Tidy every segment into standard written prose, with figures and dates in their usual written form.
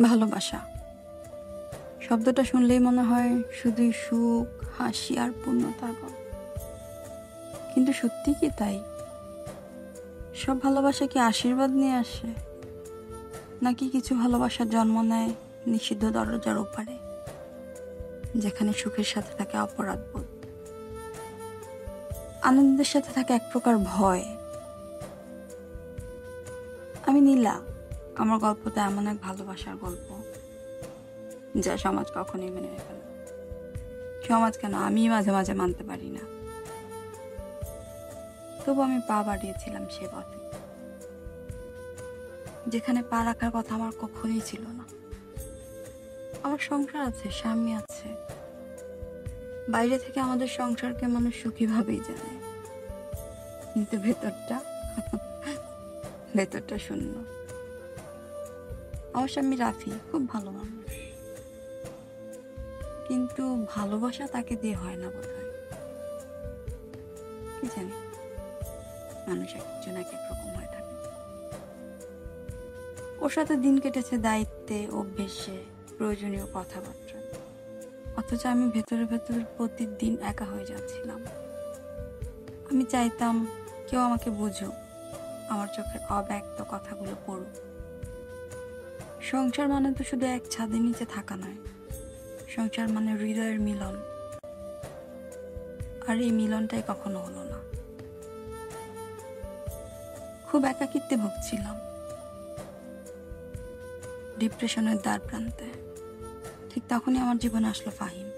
ভালোবাসা শব্দটা শুনলেই মনে হয় শুধুই সুখ, হাসি আর পূর্ণতার গল্প। কিন্তু সত্যি কি তাই? সব ভালোবাসা কি আশীর্বাদ নিয়ে আসে, নাকি কিছু ভালোবাসার জন্ম নেয় নিষিদ্ধ দরজার ওপারে, যেখানে সুখের সাথে থাকে অপরাধ বোধ, আনন্দের সাথে থাকে এক প্রকার ভয়? আমি নীলা। আমার গল্পটা এমন এক ভালোবাসার গল্প যা সমাজ কখনোই মেনে নেবে না। সমাজ কেন, আমি মাঝে মাঝে মানতে পারি না। তবু আমি পা বাড়িয়েছিলাম সে পথে, যেখানে পা রাখার কথা আমার কখনোই ছিল না। আমার সংসার আছে, স্বামী আছে। বাইরে থেকে আমাদের সংসারকে মানুষ সুখী ভাবেই জানে, কিন্তু ভেতরটা শূন্য। আমার স্বামী রাফি খুব ভালো মানুষ, কিন্তু ভালোবাসা তাকে দিয়ে হয় না বোধহয়। কি জানি, মানুষ একজন এক এক রকম হয়ে থাকে। ওর সাথে দিন কেটেছে দায়িত্বে, অভ্যেসে, প্রয়োজনীয় কথাবার্তা। অথচ আমি ভেতরে ভেতরে প্রতিদিন একা হয়ে যাচ্ছিলাম। আমি চাইতাম কেউ আমাকে বুঝুক, আমার চোখের অব্যক্ত কথাগুলো পড়ুক। সংসার মানে তো শুধু এক ছাদের নিচে থাকা নয়, সংসার মানে হৃদয়ের মিলন। আর এই মিলনটাই কখনো হলো না। খুব একাকিত্বে ভুগছিলাম, ডিপ্রেশনের দ্বার প্রান্তে। ঠিক তখনই আমার জীবনে আসলো ফাহিম,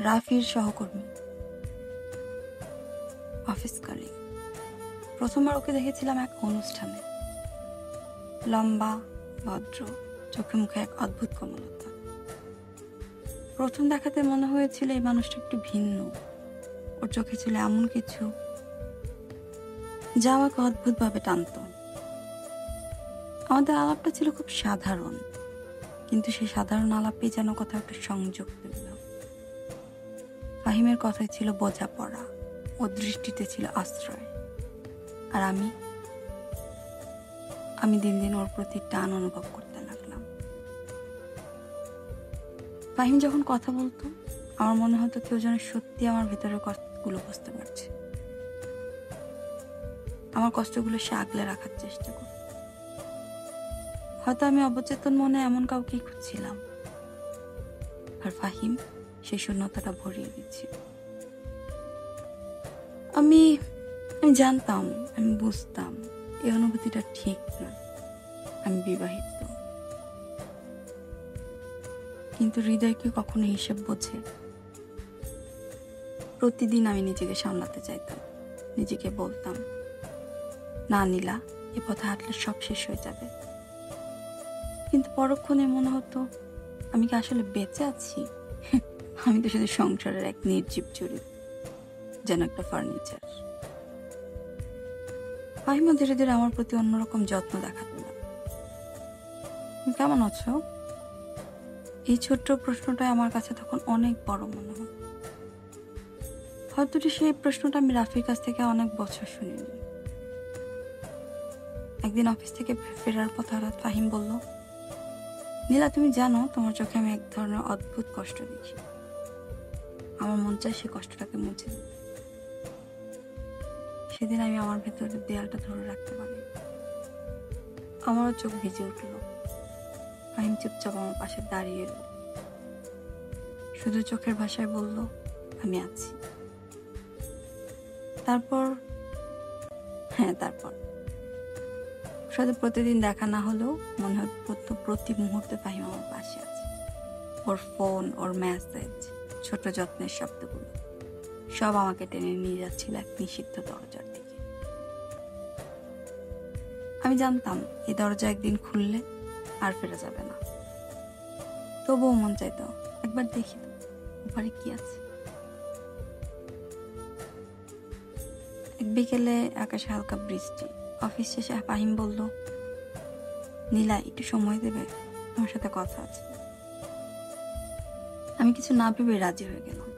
রাফির সহকর্মী, অফিস কলিগ। প্রথমবার ওকে দেখেছিলাম এক অনুষ্ঠানে। লম্বা, ভদ্র, চোখে মুখে এক অদ্ভুত কোমলতা। প্রথম দেখাতে মনে হয়েছিল এই মানুষটা একটু ভিন্ন। ওর চোখে ছিল এমন কিছু যা আমাকে অদ্ভুতভাবে টানত। আমাদের আলাপটা ছিল খুব সাধারণ, কিন্তু সেই সাধারণ আলাপেই যেন কোথাও একটা সংযোগ তৈরি হলো। ফাহিমের কথায় ছিল বোঝাপড়া, ও দৃষ্টিতে ছিল আশ্রয়। আর আমি দিন দিন ওর প্রতি টান অনুভব করতে লাগলাম। ফাহিম যখন কথা বলতো, আমার মনে হতো কেউ যেন সত্যি আমার ভেতরের কষ্টগুলো বুঝতে পারছে। আমার কষ্টগুলো সে আগলে রাখার চেষ্টা করত। হয়তো আমি অবচেতন মনে এমন কাউকেই খুঁজছিলাম, আর ফাহিম সেই শূন্যতাটা ভরিয়ে দিচ্ছে। আমি জানতাম, আমি বুঝতাম এই অনুভূতিটা ঠিক না। আমি বিবাহিত, কিন্তু হৃদয় কি কখনো হিসেব বোঝে? প্রতিদিন আমি নিজেকে সামলাতে চাইতাম, নিজেকে বলতাম, না নীলা, এ পথে হাঁটলে সব শেষ হয়ে যাবে। কিন্তু পরক্ষণে মনে হতো, আমি কি আসলে বেঁচে আছি? আমি তো শুধু সংসারের এক নির্জীব চরিত্র, যেন একটা ফার্নিচার। ফাহিমা ধীরে ধীরে আমার প্রতি অন্যরকম যত্ন দেখাতে লাগলো। তুমি কেমন আছো? এই ছোট্ট প্রশ্নটাই আমার কাছে তখন অনেক বড় মনে হতো। হয়তো সেই প্রশ্নটা আমি রাফির কাছ থেকে অনেক বছর শুনিনি। একদিন অফিস থেকে ফেরার পথে হঠাৎ ফাহিম বলল, নীলা, তুমি জানো তোমার চোখে আমি এক ধরনের অদ্ভুত কষ্ট দেখি। আমার মন চায় সে কষ্টটাকে মুছে দিতে। সেদিন আমি আমার ভেতরের দেয়ালটা ধরে রাখতে পারি। আমারও চোখ ভিজে উঠল। ফাহিম চুপচাপ আমার পাশে দাঁড়িয়ে রইল, শুধু চোখের ভাষায় বলল, আমি আছি। তারপর সাথে প্রতিদিন দেখা না হলেও মনে হতো প্রতি মুহূর্তে ফাহিম আমার পাশে আছে। ওর ফোন, ওর মেসেজ, ছোট যত্নের শব্দগুলো সব আমাকে টেনে নিয়ে যাচ্ছিল এক নিষিদ্ধ দরজার দিকে। আমি জানতাম এই দরজা একদিন খুললে আর ফেরা যাবে না। তবুও মন চাইতো একবার দেখি তো ওপারে কি আছে। এক বিকেলে আকাশে হালকা বৃষ্টি। অফিস শেষে ফাহিম বলল, নীলা, একটু সময় দেবে? তোমার সাথে কথা আছে। আমি কিছু না ভেবে রাজি হয়ে গেলাম।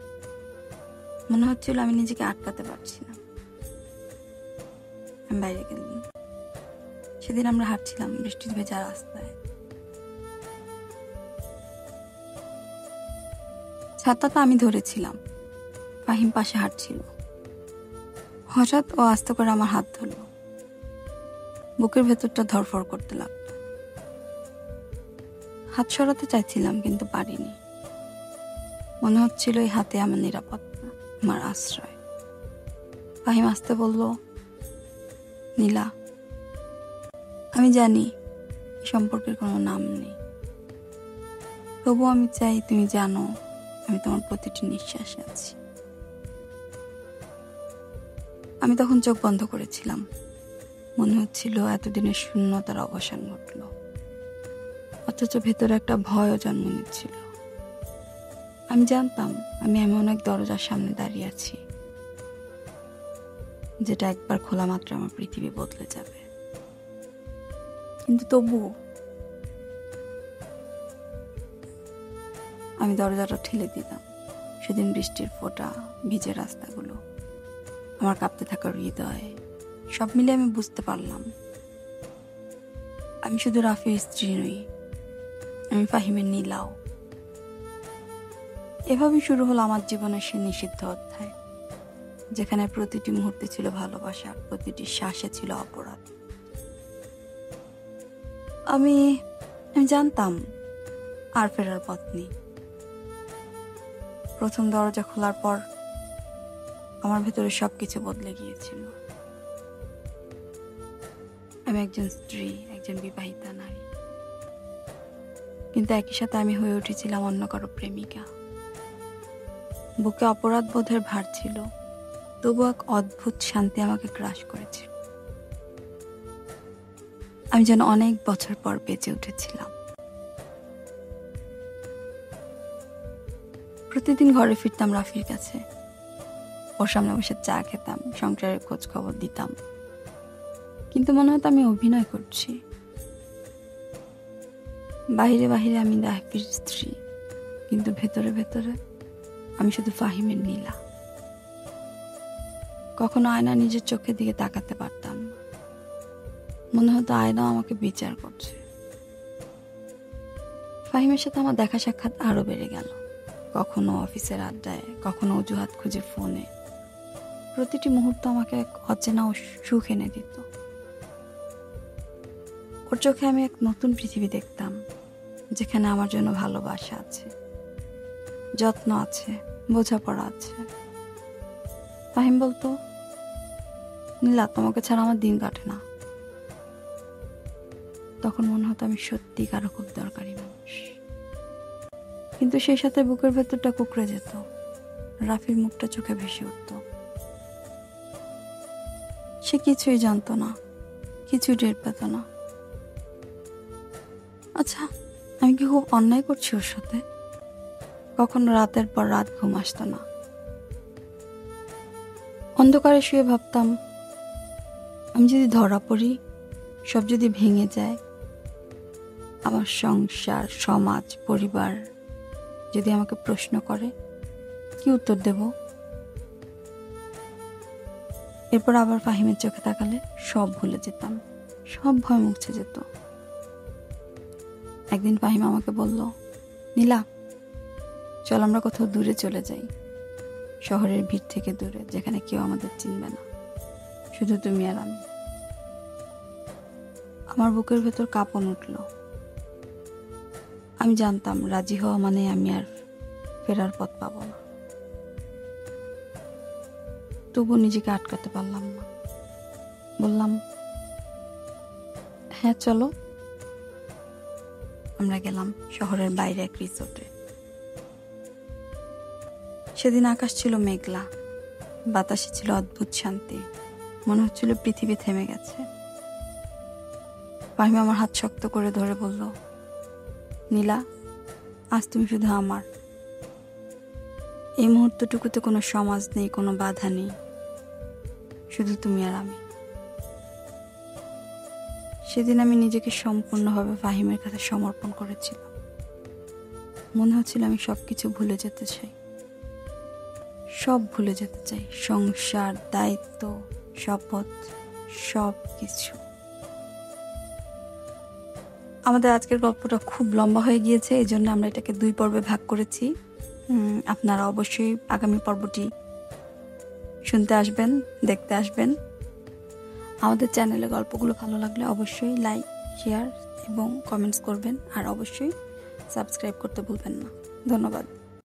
মনে হচ্ছিল আমি নিজেকে আটকাতে পারছি না। আমি বাইরে গেলাম। সেদিন আমরা হাঁটছিলাম বৃষ্টিতে ভেজা রাস্তায়। ছাতাটা আমি ধরেছিলাম, ফাহিম পাশে হাঁটছিল। হঠাৎ ও আস্তে করে আমার হাত ধরল। বুকের ভেতরটা ধরফর করতে লাগলো। হাত সরাতে চাইছিলাম কিন্তু পারিনি। মনে হচ্ছিল এই হাতে আমার নিরাপত্তা, আমার আশ্রয়। ফাহিম আস্তে বলল, নীলা, আমি জানি এই সম্পর্কের কোনো নাম নেই, তবু আমি চাই তুমি জানো আমি তোমার প্রতিটি নিঃশ্বাসে আছি। আমি তখন চোখ বন্ধ করেছিলাম। মনে হচ্ছিল এতদিনের শূন্যতার অবসান ঘটল, অথচ ভেতরে একটা ভয়ও জন্ম নিচ্ছিল। আমি জানতাম আমি এমন এক দরজার সামনে দাঁড়িয়ে আছি, যেটা একবার খোলা মাত্র আমার পৃথিবী বদলে যাবে। কিন্তু তবুও আমি দরজাটা ঠেলে দিলাম। সেদিন বৃষ্টির ফোঁটা, ভিজে রাস্তাগুলো, আমার কাঁপতে থাকা হৃদয়, সব মিলে আমি বুঝতে পারলাম আমি শুধু রাফির স্ত্রী নই, আমি ফাহিমের নীলাও। এভাবেই শুরু হলো আমার জীবনের সে নিষিদ্ধ অধ্যায়, যেখানে প্রতিটি মুহূর্তে ছিল ভালোবাসা, প্রতিটি শ্বাসে ছিল অপরাধ। আমি জানতাম আর ফেরার পথ নেই। প্রথম দরজা খোলার পর আমার ভেতরে সবকিছু বদলে গিয়েছিল। আমি একজন স্ত্রী, একজন বিবাহিতা নারী, কিন্তু একই সাথে আমি হয়ে উঠেছিলাম অন্য কারো প্রেমিকা। বুকে অপরাধ বোধের ভার ছিল, তবু এক অদ্ভুত শান্তি আমাকে গ্রাস করেছিল। আমি যেন অনেক বছর পর বেঁচে উঠেছিলাম। প্রতিদিন ঘরে ফিরতাম রাফির কাছে, ওর সামনে বসে চা খেতাম, সংসারের খোঁজ খবর দিতাম, কিন্তু মনে হতো আমি অভিনয় করছি। বাহিরে বাহিরে আমি রাফির স্ত্রী, কিন্তু ভেতরে ভেতরে আমি শুধু ফাহিমের নীলা। কখনো আয়না নিজের চোখের দিকে তাকাতে পারতাম না, মনে হতো আয়না আমাকে বিচার করছে। ফাহিমের সাথে আমার দেখা সাক্ষাৎ আরো বেড়ে গেল, কখনো অফিসের আড্ডায়, কখনো অজুহাত খুঁজে ফোনে। প্রতিটি মুহূর্ত আমাকে এক অচেনা ও সুখ এনে দিত। ওর চোখে আমি এক নতুন পৃথিবী দেখতাম, যেখানে আমার জন্য ভালোবাসা আছে, যত্ন আছে, বোঝাপড়া আছে। ফাহিম বলতো, নীলা, তোমাকে ছাড়া আমার দিন কাটে না। তখন মনে হতো আমি সত্যি কারো খুব দরকারি মানুষ। কিন্তু সেই সাথে বুকের ভেতরটা কুকড়ে যেত, রাফির মুখটা চোখে ভেসে উঠত। সে কিছুই জানতো না, কিছুই টের পেত না। আচ্ছা, আমি কি খুব অন্যায় করছি ওর সাথে? কখনো রাতের পর রাত ঘুম আসতো না। অন্ধকারে শুয়ে ভাবতাম, আমি যদি ধরা পড়ি, সব যদি ভেঙে যায়, আমার সংসার, সমাজ, পরিবার যদি আমাকে প্রশ্ন করে, কি উত্তর দেব? এরপর আবার ফাহিমের চোখে তাকালে সব ভুলে যেতাম, সব ভয় মুছে যেত। একদিন ফাহিম আমাকে বলল, নীলা, চল আমরা কোথাও দূরে চলে যাই, শহরের ভিড় থেকে দূরে, যেখানে কেউ আমাদের চিনবে না, শুধু তুমি আর আমি। আমার বুকের ভেতর কাঁপন উঠল। আমি জানতাম রাজি হওয়া মানে আমি আর ফেরার পথ পাবো না। তবু নিজেকে আটকাতে পারলাম না। বললাম, হ্যাঁ চলো। আমরা গেলাম শহরের বাইরে এক রিসোর্টে। সেদিন আকাশ ছিল মেঘলা, বাতাসে ছিল অদ্ভুত শান্তি, মনে হচ্ছিল পৃথিবী থেমে গেছে। ফাহিম আমার হাত শক্ত করে ধরে বলল, নীলা, আজ তুমি শুধু আমার। এই মুহূর্তটুকুতে কোনো সমাজ নেই, কোনো বাধা নেই, শুধু তুমি আর আমি। সেদিন আমি নিজেকে সম্পূর্ণভাবে ফাহিমের কাছে সমর্পণ করেছিলাম। মনে হচ্ছিল আমি সবকিছু ভুলে যেতে চাই, সব ভুলে যেতে চাই, সংসার, দায়িত্ব, শপথ, সব কিছু। আমাদের আজকের গল্পটা খুব লম্বা হয়ে গিয়েছে, এই জন্য আমরা এটাকে 2 পর্বে ভাগ করেছি। আপনারা অবশ্যই আগামী পর্বটি শুনতে আসবেন, দেখতে আসবেন। আমাদের চ্যানেলে গল্পগুলো ভালো লাগলে অবশ্যই লাইক, শেয়ার এবং কমেন্টস করবেন, আর অবশ্যই সাবস্ক্রাইব করতে ভুলবেন না। ধন্যবাদ।